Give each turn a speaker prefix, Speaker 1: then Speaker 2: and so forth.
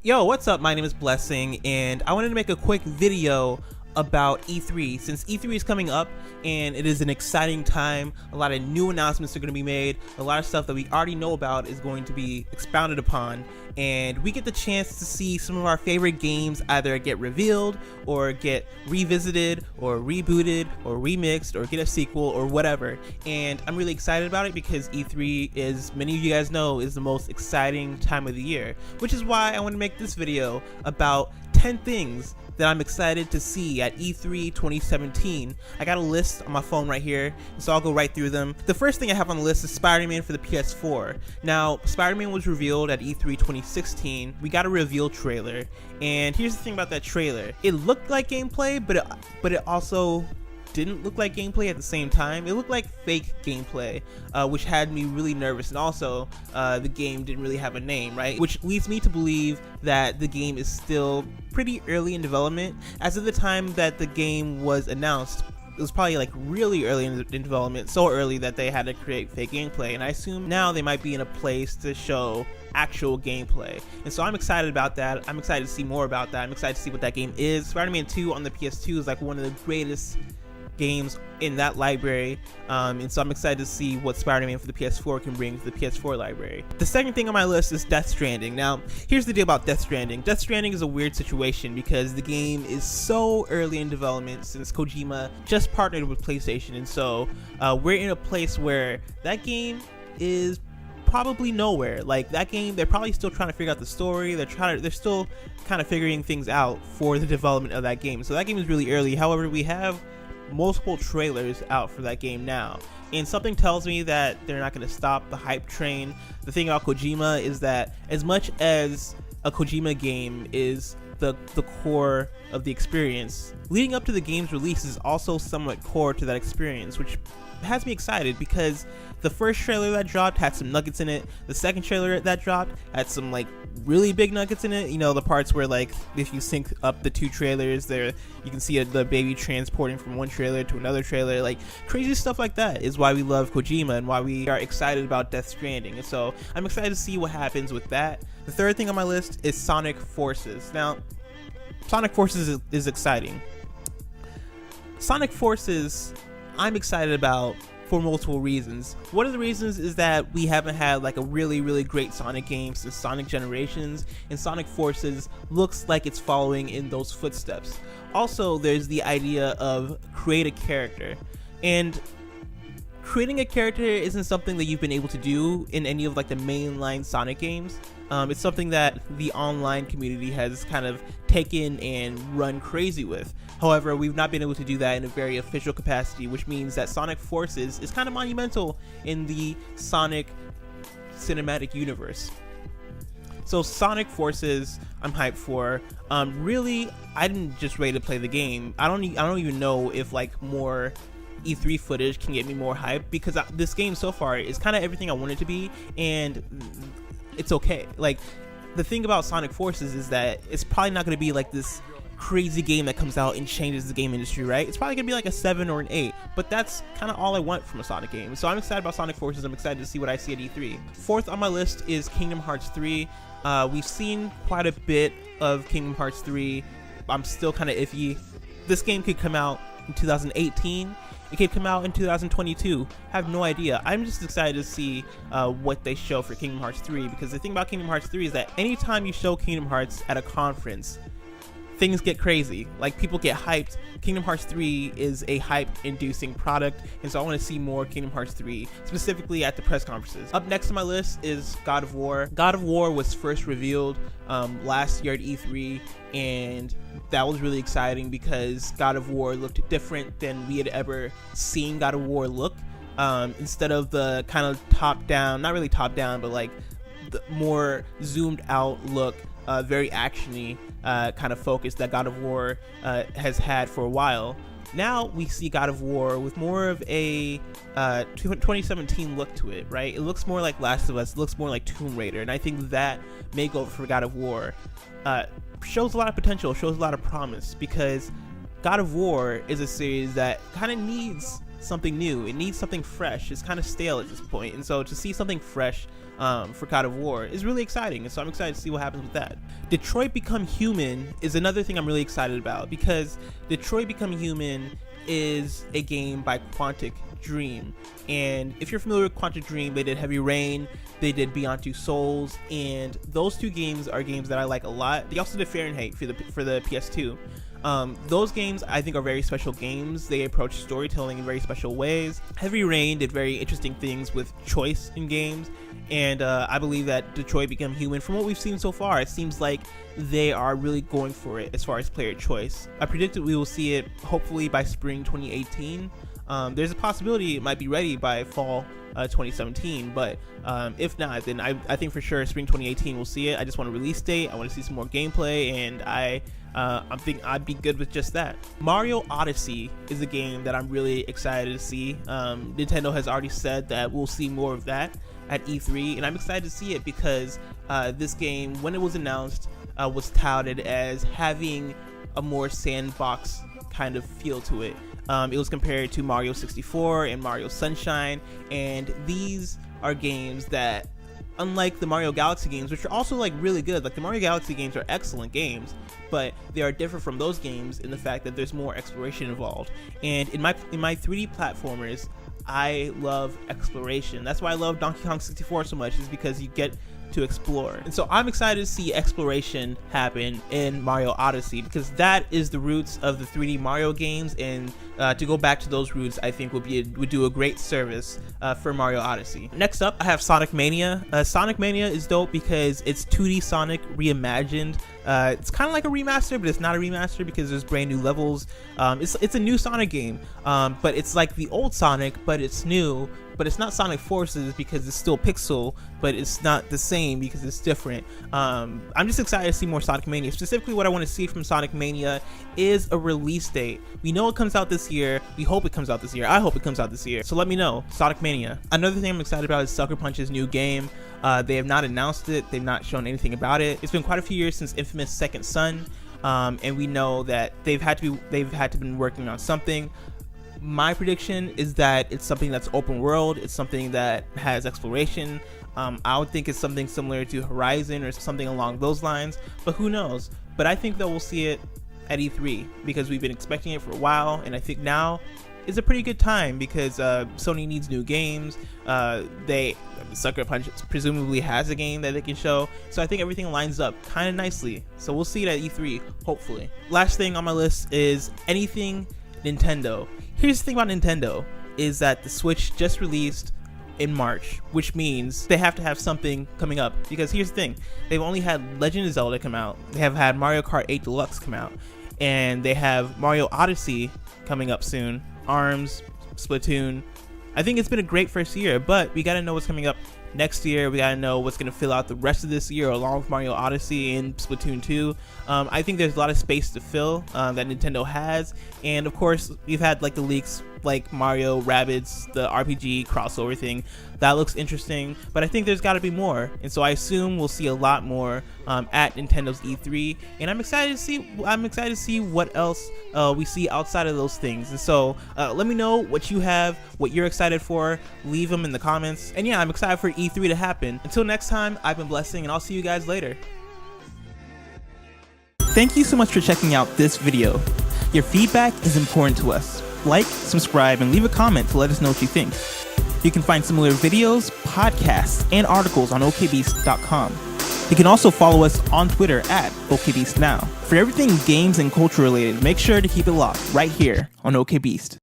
Speaker 1: Yo, what's up? My name is Blessing, and I wanted to make a quick video about E3 since E3 is coming up and it is an exciting time. A lot of new announcements are going to be made. A lot of stuff that we already know about is going to be expounded upon, and we get the chance to see some of our favorite games either get revealed or get revisited or rebooted or remixed or get a sequel or whatever. And I'm really excited about it because E3, as many of you guys know, is the most exciting time of the year, which is why I want to make this video about 10 things that I'm excited to see at E3 2017. I got a list on my phone right here, so I'll go right through them. The first thing I have on the list is Spider-Man for the PS4. Now, Spider-Man was revealed at E3 2016. We got a reveal trailer, and here's the thing about that trailer. It looked like gameplay, but it also didn't look like gameplay at the same time. It looked like fake gameplay, which had me really nervous, and also the game didn't really have a name, right? Which leads me to believe that the game is still pretty early in development. As of the time that the game was announced, it was probably like really early in development, so early that they had to create fake gameplay, and I assume now they might be in a place to show actual gameplay, and so I'm excited about that. I'm excited to see more about that. I'm excited to see what that game is. Spider-Man 2 on the PS2 is like one of the greatest games in that library, and so I'm excited to see what Spider-Man for the PS4 can bring to the PS4 library. The second thing on my list is Death Stranding. Now, here's the deal about Death Stranding. Death Stranding is a weird situation because the game is so early in development since Kojima just partnered with PlayStation, and so we're in a place where that game is probably nowhere. Like, that game, they're probably still trying to figure out the story. They're still kind of figuring things out for the development of that game. So that game is really early. However, we have multiple trailers out for that game now, and something tells me that they're not going to stop the hype train. The thing about Kojima is that as much as a Kojima game is the core of the experience, leading up to the game's release is also somewhat core to that experience, which has me excited because the first trailer that dropped had some nuggets in it. The second trailer that dropped had some like really big nuggets in it. You know, the parts where like if you sync up the two trailers, there you can see the baby transporting from one trailer to another trailer. Like, crazy stuff like that is why we love Kojima and why we are excited about Death Stranding. And so I'm excited to see what happens with that. The third thing on my list is Sonic Forces. Now, Sonic Forces is exciting. Sonic Forces, I'm excited about for multiple reasons. One of the reasons is that we haven't had like a really great Sonic game since Sonic Generations, and Sonic Forces looks like it's following in those footsteps. Also, there's the idea of create a character, and creating a character isn't something that you've been able to do in any of like the mainline Sonic games. It's something that the online community has kind of taken and run crazy with. However, we've not been able to do that in a very official capacity, which means that Sonic Forces is kind of monumental in the Sonic cinematic universe. So Sonic Forces, I'm hyped for. Really, I didn't just ready to play the game. I don't even know if like more E3 footage can get me more hype, because this game so far is kind of everything I want it to be, and it's okay. Like, the thing about Sonic Forces is that it's probably not going to be like this crazy game that comes out and changes the game industry, right? It's probably gonna be like a 7 or an 8, but that's kind of all I want from a Sonic game. So I'm excited about Sonic Forces. I'm excited to see what I see at E3. Fourth on my list is Kingdom Hearts 3. We've seen quite a bit of Kingdom Hearts 3. I'm still kind of iffy. This game could come out in 2018. It could come out in 2022. I have no idea. I'm just excited to see what they show for Kingdom Hearts 3, because the thing about Kingdom Hearts 3 is that anytime you show Kingdom Hearts at a conference, things get crazy. Like, people get hyped. Kingdom Hearts 3 is a hype-inducing product, and so I want to see more Kingdom Hearts 3, specifically at the press conferences. Up next on my list is God of War. God of War was first revealed last year at E3, and that was really exciting because God of War looked different than we had ever seen God of War look. Instead of the kind of top-down, not really top-down, but like the more zoomed-out look, very action-y kind of focus that God of War has had for a while. Now we see God of War with more of a 2017 look to it, right? It looks more like Last of Us, it looks more like Tomb Raider, and I think that makeover for God of War shows a lot of potential, shows a lot of promise, because God of War is a series that kind of needs something new. It needs something fresh. It's kind of stale at this point, and so to see something fresh for God of War is really exciting, and so I'm excited to see what happens with that. Detroit Become Human is another thing I'm really excited about, because Detroit Become Human is a game by Quantic Dream, and if you're familiar with Quantic Dream, they did Heavy Rain, they did Beyond Two Souls, and those two games are games that I like a lot. They also did Fahrenheit for the PS2. Those games I think are very special games. They approach storytelling in very special ways. Heavy Rain did very interesting things with choice in games, and I believe that Detroit Become Human, from what we've seen so far, it seems like they are really going for it as far as player choice. I predict that we will see it hopefully by spring 2018. There's a possibility it might be ready by fall 2017, but if not, then I think for sure spring 2018 we'll see it. I just want a release date. I want to see some more gameplay, and I think I'd be good with just that. Mario Odyssey is a game that I'm really excited to see. Nintendo has already said that we'll see more of that at E3, and I'm excited to see it because this game, when it was announced, was touted as having a more sandbox kind of feel to it. It was compared to Mario 64 and Mario Sunshine, and these are games that, unlike the Mario Galaxy games, which are also like really good, like the Mario Galaxy games are excellent games, but they are different from those games in the fact that there's more exploration involved. And in my 3D platformers, I love exploration. That's why I love Donkey Kong 64 so much, is because you get to explore. And so I'm excited to see exploration happen in Mario Odyssey, because that is the roots of the 3D Mario games, and to go back to those roots I think would do a great service for Mario Odyssey. Next up, I have Sonic Mania. Sonic Mania is dope because it's 2D Sonic reimagined. It's kind of like a remaster, but it's not a remaster because there's brand new levels. It's a new Sonic game, but it's like the old Sonic, but it's new. But it's not Sonic Forces because it's still pixel, but it's not the same because it's different. I'm just excited to see more Sonic Mania. Specifically, what I want to see from Sonic Mania is a release date. We know it comes out this year. We hope it comes out this year. I hope it comes out this year. So let me know. Sonic Mania. Another thing I'm excited about is Sucker Punch's new game. They have not announced it. They've not shown anything about it. It's been quite a few years since Infamous Second Son, and we know that they've had to been working on something. My prediction is that it's something that's open world. It's something that has exploration. I would think it's something similar to Horizon or something along those lines, but who knows? But I think that we'll see it at E3 because we've been expecting it for a while, and I think now is a pretty good time because Sony needs new games. Sucker Punch presumably has a game that they can show, so I think everything lines up kind of nicely. So we'll see it at E3, hopefully. Last thing on my list is anything Nintendo. Here's the thing about Nintendo, is that the Switch just released in March, which means they have to have something coming up, because here's the thing, they've only had Legend of Zelda come out, they have had Mario Kart 8 Deluxe come out, and they have Mario Odyssey coming up soon, ARMS, Splatoon. I think it's been a great first year, but we gotta know what's coming up next year. We gotta know what's gonna fill out the rest of this year along with Mario Odyssey and Splatoon 2. I think there's a lot of space to fill that Nintendo has, and of course we've had like the leaks like Mario Rabbids, the RPG crossover thing. That looks interesting, but I think there's got to be more, and so I assume we'll see a lot more at Nintendo's E3, and I'm excited to see what else we see outside of those things. And so let me know what you have, what you're excited for. Leave them in the comments, and yeah, I'm excited for E3 to happen. Until next time, I've been Blessing, and I'll see you guys later. Thank you so much for checking out this video. Your feedback is important to us. Like, subscribe, and leave a comment to let us know what you think. You can find similar videos, podcasts, and articles on okbeast.com. You can also follow us on Twitter at okbeastnow. For everything games and culture related, make sure to keep it locked right here on OKBeast.